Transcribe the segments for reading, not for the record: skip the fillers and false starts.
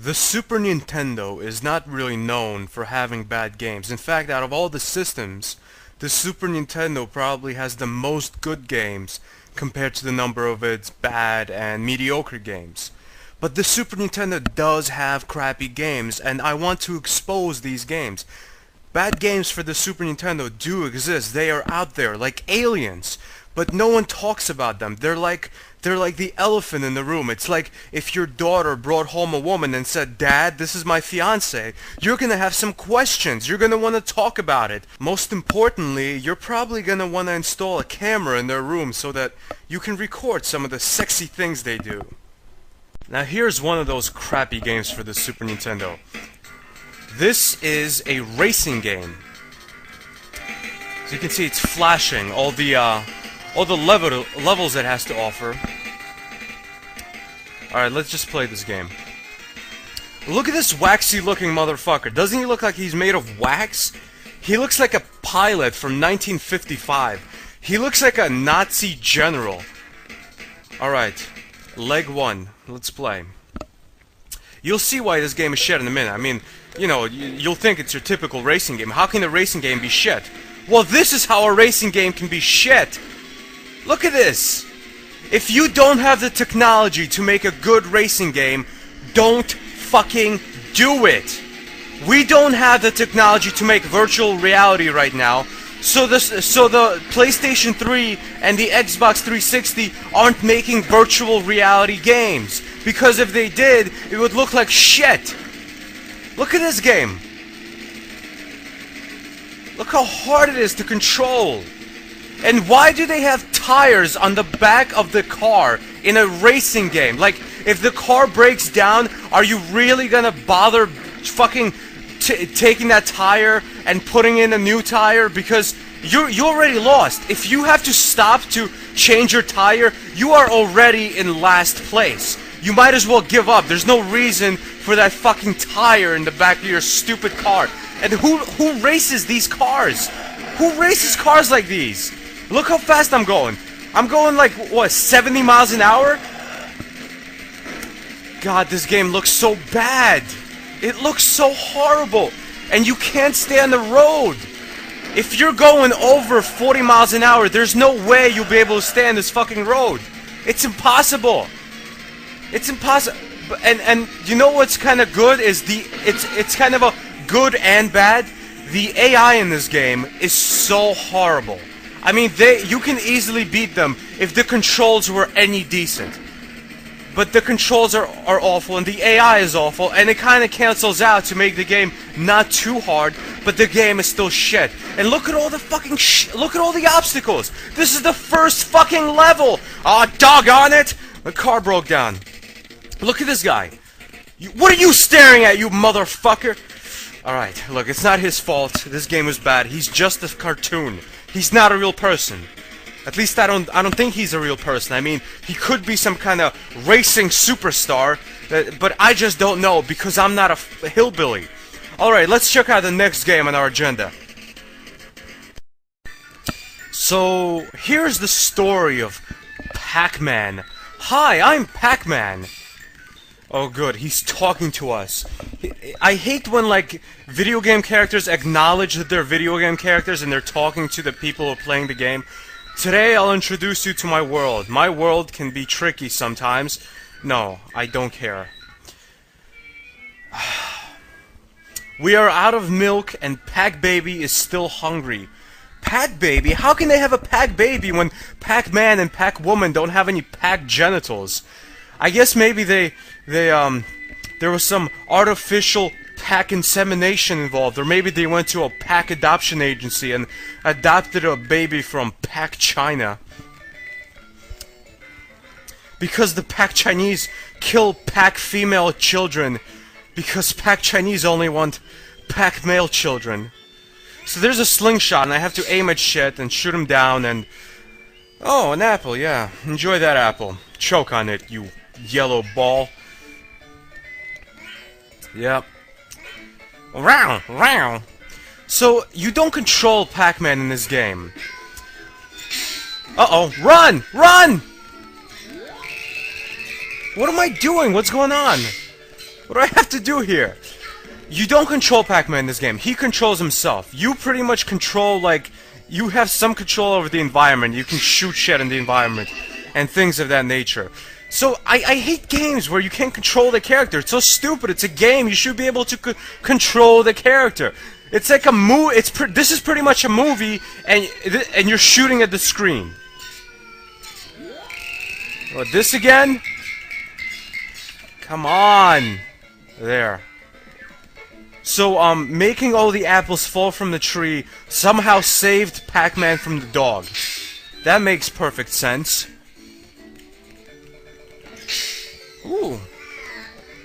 The Super Nintendo is not really known for having bad games. In fact, out of all the systems, the Super Nintendo probably has the most good games compared to the number of its bad and mediocre games. But the Super Nintendo does have crappy games, and I want to expose these games. Bad games for the Super Nintendo do exist. They are out there, like aliens. But no one talks about them. They're like the elephant in the room. It's like if your daughter brought home a woman and said, "Dad, this is my fiance." You're gonna have some questions. You're gonna want to talk about it. Most importantly, you're probably gonna want to install a camera in their room so that you can record some of the sexy things they do. Now here's one of those crappy games for the Super Nintendo. This is a racing game. So you can see it's flashing all the levels it has to offer. Alright, let's just play this game. Look at this waxy looking motherfucker. Doesn't he look like he's made of wax? He looks like a pilot from 1955. He looks like a Nazi general. Alright, leg one. Let's play. You'll see why this game is shit in a minute. I mean, you know, you'll think it's your typical racing game. How can a racing game be shit? Well, this is how a racing game can be shit. Look at this! If you don't have the technology to make a good racing game, don't fucking do it! We don't have the technology to make virtual reality right now, so the PlayStation 3 and the Xbox 360 aren't making virtual reality games. Because if they did, it would look like shit! Look at this game! Look how hard it is to control! And why do they have tires on the back of the car in a racing game? Like, if the car breaks down, are you really gonna bother fucking taking that tire and putting in a new tire? Because you already lost. If you have to stop to change your tire, you are already in last place. You might as well give up. There's no reason for that fucking tire in the back of your stupid car. And who races these cars? Who races cars like these? Look how fast I'm going. I'm going like, what, 70 miles an hour? God, this game looks so bad. It looks so horrible. And you can't stay on the road. If you're going over 40 miles an hour, there's no way you'll be able to stay on this fucking road. It's impossible. It's impossible. And you know what's kind of good is it's kind of a good and bad. The AI in this game is so horrible. I mean, you can easily beat them if the controls were any decent. But the controls are awful, and the AI is awful, and it kind of cancels out to make the game not too hard, but the game is still shit. And look at all the fucking look at all the obstacles! This is the first fucking level! Aw, doggone it! The car broke down. Look at this guy. What are you staring at, you motherfucker? Alright, look, it's not his fault. This game was bad. He's just a cartoon. He's not a real person. At least I don't think he's a real person. I mean, he could be some kind of racing superstar, but I just don't know because I'm not a hillbilly. Alright, let's check out the next game on our agenda. So, here's the story of Pac-Man. Hi, I'm Pac-Man. Oh good, he's talking to us. I hate when, like, video game characters acknowledge that they're video game characters and they're talking to the people who are playing the game. Today, I'll introduce you to my world. My world can be tricky sometimes. No, I don't care. We are out of milk and Pac-Baby is still hungry. Pac-Baby? How can they have a Pac-Baby when Pac-Man and Pac-Woman don't have any Pac-genitals? I guess maybe there was some artificial Pac insemination involved, or maybe they went to a Pac adoption agency and adopted a baby from Pac China. Because the Pac Chinese kill Pac female children, because Pac Chinese only want Pac male children. So there's a slingshot, and I have to aim at shit and shoot him down, and... Oh, an apple, yeah. Enjoy that apple. Choke on it, you yellow ball. Yep. Row, row. So, you don't control Pac-Man in this game. Uh-oh. Run! Run! What am I doing? What's going on? What do I have to do here? You don't control Pac-Man in this game. He controls himself. You pretty much control, like, you have some control over the environment. You can shoot shit in the environment and things of that nature. So, I hate games where you can't control the character. It's so stupid. It's a game. You should be able to control the character. It's like a movie. This is pretty much a movie, and you're shooting at the screen. What, this again? Come on. There. So, making all the apples fall from the tree somehow saved Pac-Man from the dog. That makes perfect sense. Ooh.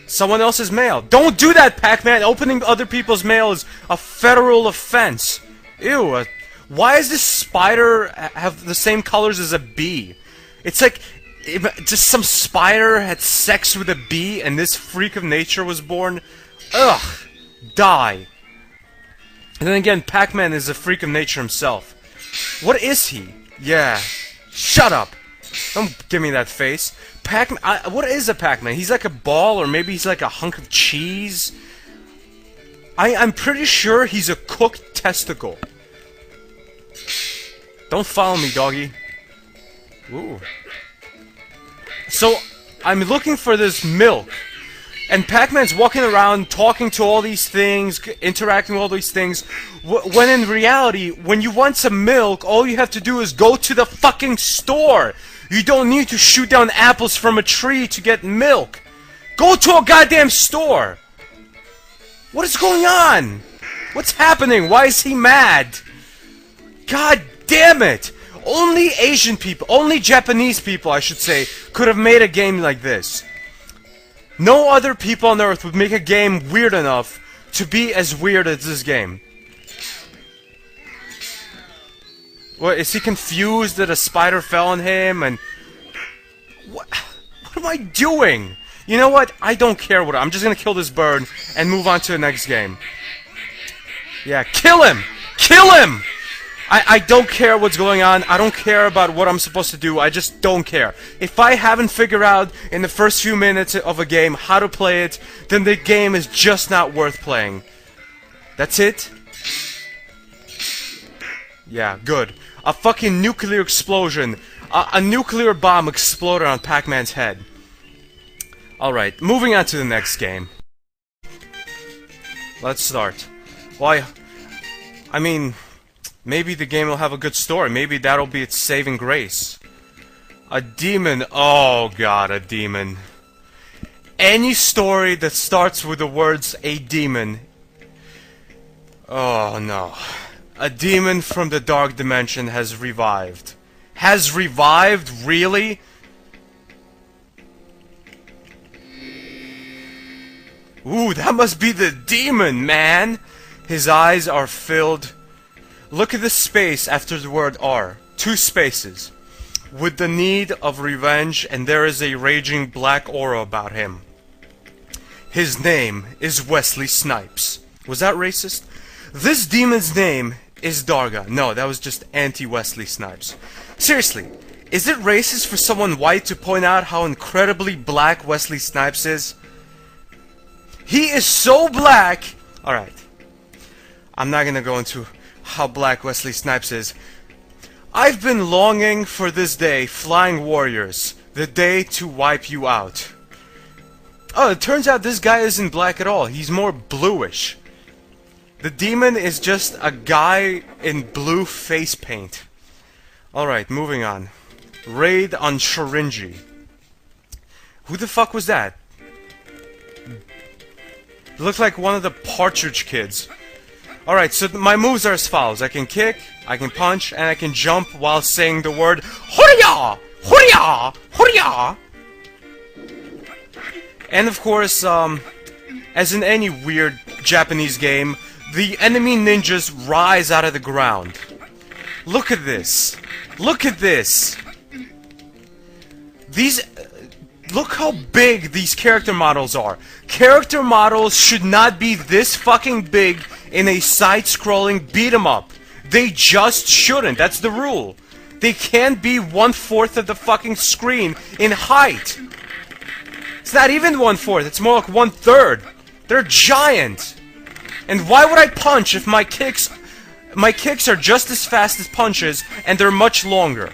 Someone else's mail. Don't do that, Pac-Man! Opening other people's mail is a federal offense. Ew. Why does this spider have the same colors as a bee? It's like... just some spider had sex with a bee and this freak of nature was born? Ugh. Die. And then again, Pac-Man is a freak of nature himself. What is he? Yeah. Shut up. Don't give me that face. Pac-Man... what is a Pac-Man? He's like a ball, or maybe he's like a hunk of cheese? I'm pretty sure he's a cooked testicle. Don't follow me, doggy. Ooh. So, I'm looking for this milk. And Pac-Man's walking around, talking to all these things, interacting with all these things, when in reality, when you want some milk, all you have to do is go to the fucking store! You don't need to shoot down apples from a tree to get milk! Go to a goddamn store! What is going on? What's happening? Why is he mad? God damn it! Only Asian people, only Japanese people, I should say, could have made a game like this. No other people on Earth would make a game weird enough to be as weird as this game. What, is he confused that a spider fell on him and... What am I doing? You know what? I don't care what... I'm just gonna kill this bird and move on to the next game. Yeah, kill him! Kill him! I don't care what's going on. I don't care about what I'm supposed to do. I just don't care. If I haven't figured out in the first few minutes of a game how to play it, then the game is just not worth playing. That's it? Yeah, good. A fucking nuclear explosion. A nuclear bomb exploded on Pac-Man's head. Alright, moving on to the next game. Let's start. Why? I mean... maybe the game will have a good story. Maybe that'll be its saving grace. A demon. Oh god, a demon. Any story that starts with the words, a demon. Oh no. A demon from the dark dimension has revived. Has revived? Really? Ooh, that must be the demon, man! His eyes are filled... Look at the space after the word R. 2 spaces. With the need of revenge, and there is a raging black aura about him. His name is Wesley Snipes. Was that racist? This demon's name is Darga. No, that was just anti-Wesley Snipes. Seriously, is it racist for someone white to point out how incredibly black Wesley Snipes is? He is so black... Alright. I'm not gonna go into... how black Wesley Snipes is. I've been longing for this day, Flying Warriors. The day to wipe you out. Oh, it turns out this guy isn't black at all. He's more bluish. The demon is just a guy in blue face paint. Alright, moving on. Raid on Shorinji. Who the fuck was that? Looked like one of the Partridge Kids. Alright, so my moves are as follows. I can kick, I can punch, and I can jump while saying the word Hurya! Hurya! Hurya! And of course, as in any weird Japanese game, the enemy ninjas rise out of the ground. Look at this. Look at this. Look how big these character models are. Character models should not be this fucking big in a side-scrolling beat-em-up. They just shouldn't. That's the rule. They can't be 1/4 of the fucking screen in height. It's not even 1/4, it's more like 1/3. They're giant. And why would I punch if my kicks are just as fast as punches and they're much longer?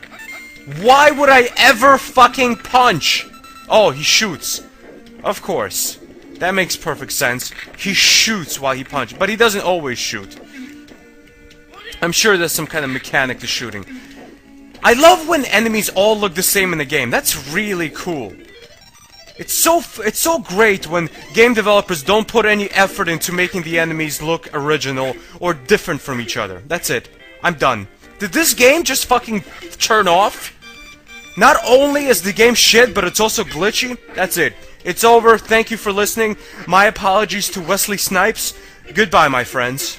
Why would I ever fucking punch? Oh, he shoots. Of course. That makes perfect sense. He shoots while he punches, but he doesn't always shoot. I'm sure there's some kind of mechanic to shooting. I love when enemies all look the same in the game. That's really cool. It's so great when game developers don't put any effort into making the enemies look original or different from each other. That's it. I'm done. Did this game just fucking turn off? Not only is the game shit, but it's also glitchy? That's it. It's over. Thank you for listening. My apologies to Wesley Snipes. Goodbye, my friends.